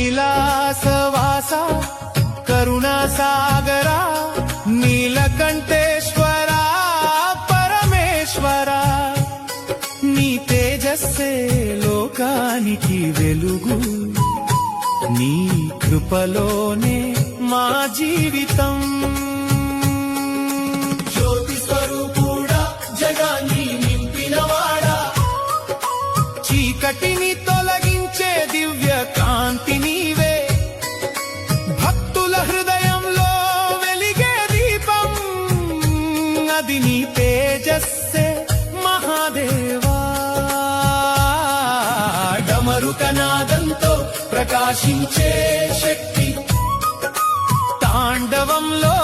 కైలాసవాస కరుణాసాగరా నీలకంఠేశ్వరా పరమేశ్వరా నీ తేజస్సే లోకానికి వెలుగు నీ కృపలోనే మా జీవితం జ్యోతి స్వరూపుడా జగాన్ని నింపినవాడా చీకటిని తొలగించే దివ్య కాంతి నీవే భక్తుల హృదయంలో వెలిగే దీపం అది నీ తేజస్సే మహాదేవా డమరుకనాదంతో ప్రకాశించే శక్తి తాండవంలో